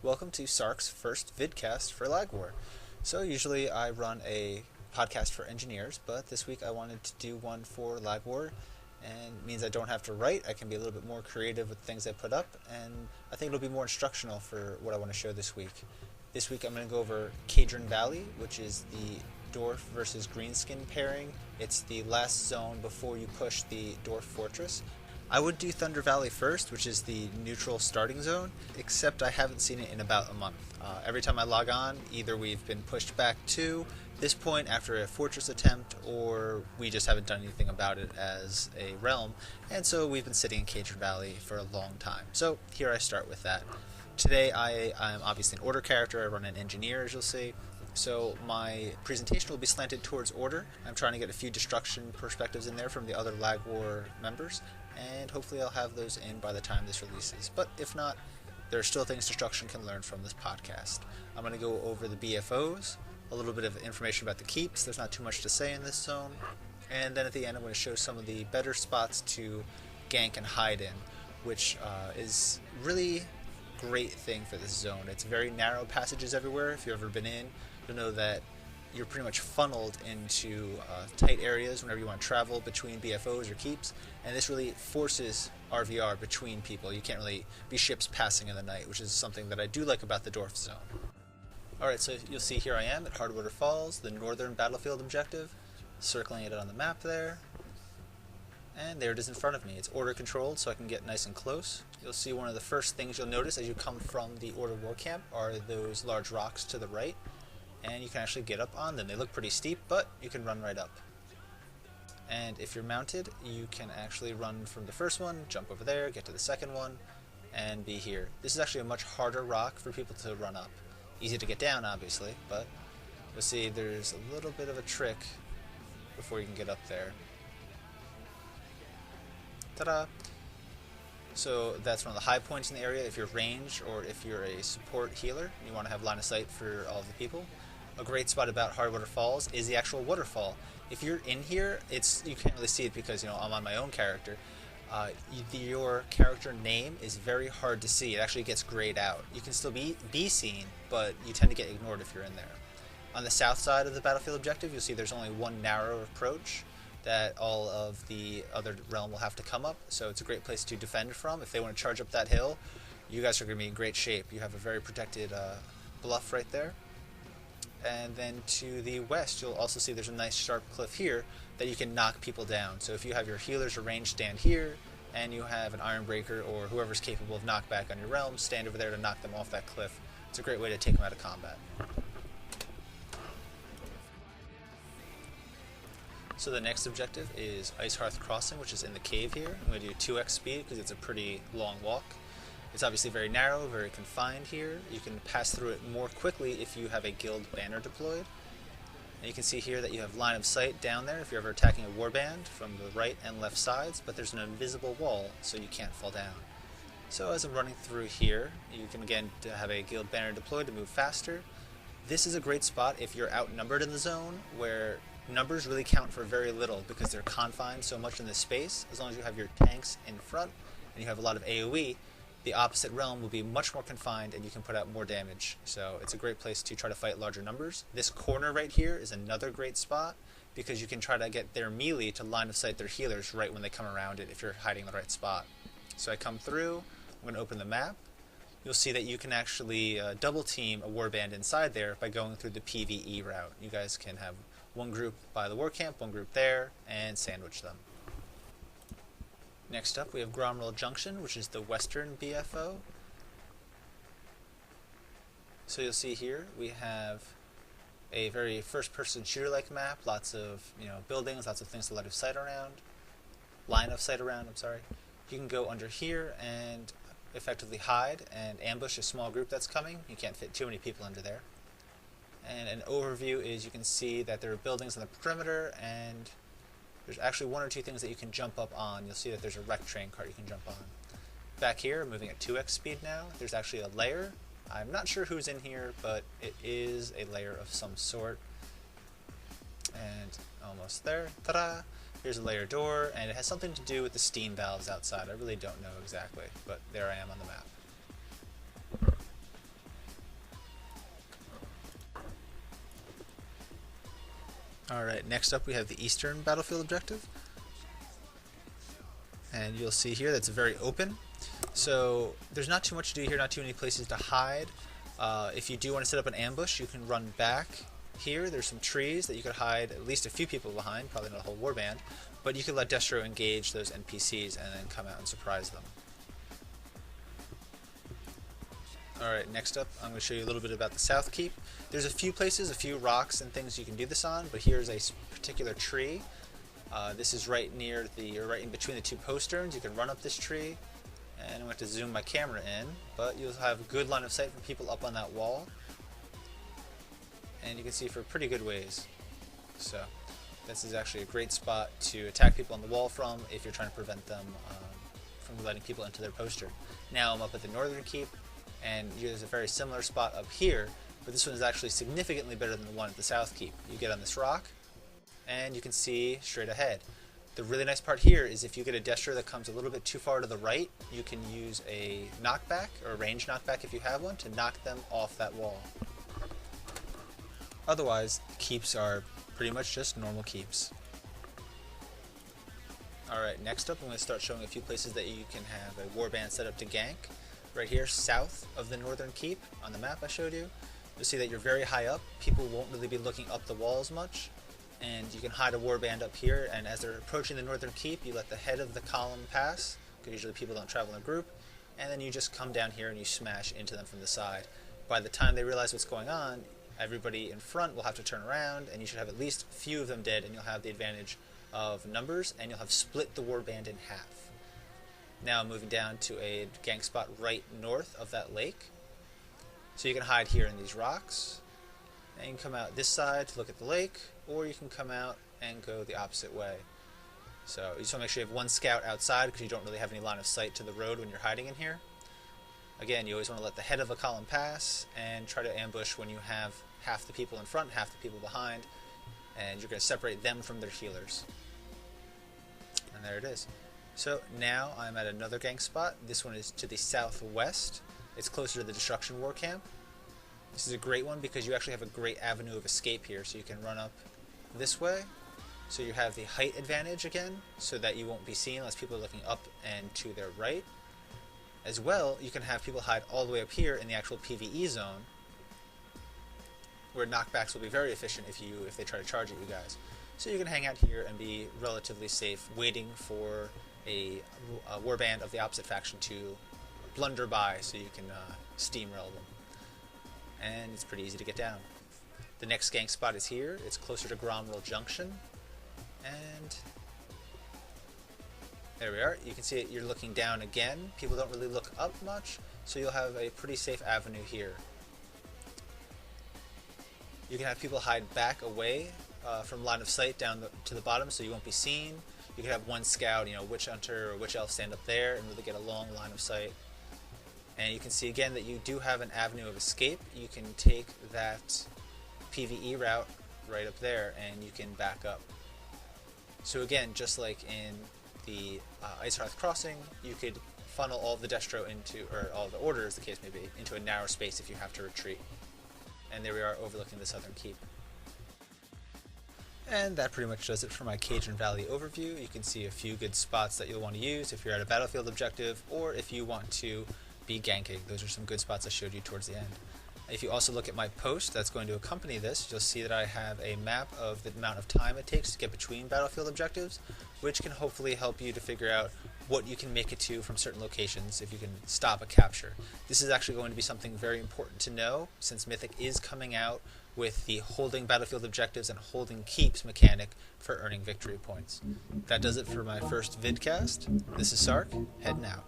Welcome to Sark's first vidcast for Lagwar. So usually I run a podcast for engineers, but this week I wanted to do one for Lagwar, and it means I don't have to write. I can be a little bit more creative with things I put up, and I think it'll be more instructional for what I want to show this week. This week I'm going to go over Cadron Valley, which is the Dwarf versus Greenskin pairing. It's the last zone before you push the Dwarf Fortress. I would do Thunder Valley first, which is the neutral starting zone, except I haven't seen it in about a month. Every time I log on, either we've been pushed back to this point after a fortress attempt, or we just haven't done anything about it as a realm, and so we've been sitting in Cadron Valley for a long time. So here I start with that. Today I'm obviously an order character. I run an engineer, as you'll see. So my presentation will be slanted towards order. I'm trying to get a few destruction perspectives in there from the other Lagwar members, and hopefully I'll have those in by the time this releases. But if not, there are still things destruction can learn from this podcast. I'm going to go over the BFOs, a little bit of information about the keeps. There's not too much to say in this zone. And then at the end I'm going to show some of the better spots to gank and hide in, which is really great thing for this zone. It's very narrow passages everywhere. If you've ever been in, you'll know that you're pretty much funneled into tight areas whenever you want to travel between BFOs or keeps, and this really forces RVR between people. You can't really be ships passing in the night, which is something that I do like about the Dwarf zone. Alright, so you'll see here I am at Hardwater Falls, the northern battlefield objective, circling it on the map there. And there it is in front of me. It's order controlled, so I can get nice and close. You'll see one of the first things you'll notice as you come from the Order War Camp are those large rocks to the right, and you can actually get up on them. They look pretty steep, but you can run right up. And if you're mounted, you can actually run from the first one, jump over there, get to the second one, and be here. This is actually a much harder rock for people to run up. Easy to get down, obviously, but you'll see there's a little bit of a trick before you can get up there. Ta-da! So that's one of the high points in the area if you're ranged or if you're a support healer and you want to have line of sight for all of the people. A great spot about Hardwater Falls is the actual waterfall. If you're in here, you can't really see it because I'm on my own character. Your character name is very hard to see. It actually gets grayed out. You can still be seen, but you tend to get ignored if you're in there. On the south side of the battlefield objective, you'll see there's only one narrow approach that all of the other realm will have to come up, so it's a great place to defend from. If they want to charge up that hill, you guys are going to be in great shape. You have a very protected bluff right there. And then to the west, you'll also see there's a nice sharp cliff here that you can knock people down. So if you have your healers arranged, stand here, and you have an Iron Breaker or whoever's capable of knockback on your realm, stand over there to knock them off that cliff. It's a great way to take them out of combat. So the next objective is Ice Hearth Crossing, which is in the cave here. I'm going to do 2x speed because it's a pretty long walk. It's obviously very narrow, very confined here. You can pass through it more quickly if you have a guild banner deployed. And you can see here that you have line of sight down there if you're ever attacking a warband from the right and left sides, but there's an invisible wall so you can't fall down. So as I'm running through here, you can again have a guild banner deployed to move faster. This is a great spot if you're outnumbered in the zone, where numbers really count for very little because they're confined so much in this space. As long as you have your tanks in front and you have a lot of AoE, the opposite realm will be much more confined and you can put out more damage. So it's a great place to try to fight larger numbers. This corner right here is another great spot because you can try to get their melee to line of sight their healers right when they come around it if you're hiding in the right spot. So I come through, I'm going to open the map. You'll see that you can actually double team a warband inside there by going through the PvE route. You guys can have one group by the war camp, one group there, and sandwich them. Next up we have Gromrel Junction, which is the western BFO. So you'll see here we have a very first-person shooter-like map, lots of buildings, lots of things to line of sight around. You can go under here and effectively hide and ambush a small group that's coming. You can't fit too many people under there. And an overview is you can see that there are buildings on the perimeter, and there's actually one or two things that you can jump up on. You'll see that there's a wrecked train cart you can jump on. Back here, moving at 2x speed now, there's actually a lair. I'm not sure who's in here, but it is a lair of some sort. And almost there. Ta-da! Here's a lair door, and it has something to do with the steam valves outside. I really don't know exactly, but there I am on the map. Alright, next up we have the eastern battlefield objective. And you'll see here that's very open. So there's not too much to do here, not too many places to hide. If you do want to set up an ambush, you can run back here. There's some trees that you could hide at least a few people behind, probably not a whole warband, but you could let Destro engage those NPCs and then come out and surprise them. Alright, next up I'm going to show you a little bit about the South Keep. There's a few places, a few rocks and things you can do this on, but here's a particular tree. This is right near right in between the two posterns. You can run up this tree, and I'm going to zoom my camera in, but you'll have a good line of sight from people up on that wall, and you can see for pretty good ways. So this is actually a great spot to attack people on the wall from if you're trying to prevent them from letting people into their poster. Now I'm up at the Northern Keep, and there's a very similar spot up here, but this one is actually significantly better than the one at the South Keep. You get on this rock, and you can see straight ahead. The really nice part here is if you get a Destro that comes a little bit too far to the right, you can use a knockback, or a range knockback if you have one, to knock them off that wall. Otherwise, keeps are pretty much just normal keeps. Alright, next up I'm going to start showing a few places that you can have a warband set up to gank. Right here, south of the Northern Keep, on the map I showed you, you'll see that you're very high up. People won't really be looking up the walls much, and you can hide a warband up here, and as they're approaching the Northern Keep, you let the head of the column pass, because usually people don't travel in a group, and then you just come down here and you smash into them from the side. By the time they realize what's going on, everybody in front will have to turn around, and you should have at least a few of them dead, and you'll have the advantage of numbers, and you'll have split the warband in half. Now moving down to a gank spot right north of that lake. So you can hide here in these rocks, and you can come out this side to look at the lake, or you can come out and go the opposite way. So you just want to make sure you have one scout outside because you don't really have any line of sight to the road when you're hiding in here. Again, you always want to let the head of a column pass and try to ambush when you have half the people in front, half the people behind, and you're going to separate them from their healers. And there it is. So now I'm at another gank spot. This one is to the southwest. It's closer to the Destruction War Camp. This is a great one because you actually have a great avenue of escape here, so you can run up this way. So you have the height advantage again, so that you won't be seen unless people are looking up and to their right. As well, you can have people hide all the way up here in the actual PvE zone, where knockbacks will be very efficient if they try to charge at you guys. So you can hang out here and be relatively safe, waiting for a warband of the opposite faction to blunder by so you can steamroll them. And it's pretty easy to get down. The next gank spot is here. It's closer to Gromwell Junction. And there we are. You can see it, you're looking down again. People don't really look up much, so you'll have a pretty safe avenue here. You can have people hide back away from line of sight down to the bottom so you won't be seen. You can have one scout, witch hunter or witch elf stand up there and really get a long line of sight. And you can see again that you do have an avenue of escape. You can take that PvE route right up there and you can back up. So again, just like in the Ice Hearth Crossing, you could funnel all of the Destro into, or all of the Order as the case may be, into a narrow space if you have to retreat. And there we are overlooking the Southern Keep. And that pretty much does it for my Cajun Valley overview. You can see a few good spots that you'll want to use if you're at a battlefield objective or if you want to be ganking. Those are some good spots I showed you towards the end. If you also look at my post that's going to accompany this, you'll see that I have a map of the amount of time it takes to get between battlefield objectives, which can hopefully help you to figure out what you can make it to from certain locations if you can stop a capture. This is actually going to be something very important to know since Mythic is coming out with the holding battlefield objectives and holding keeps mechanic for earning victory points. That does it for my first vidcast. This is Sark, heading out.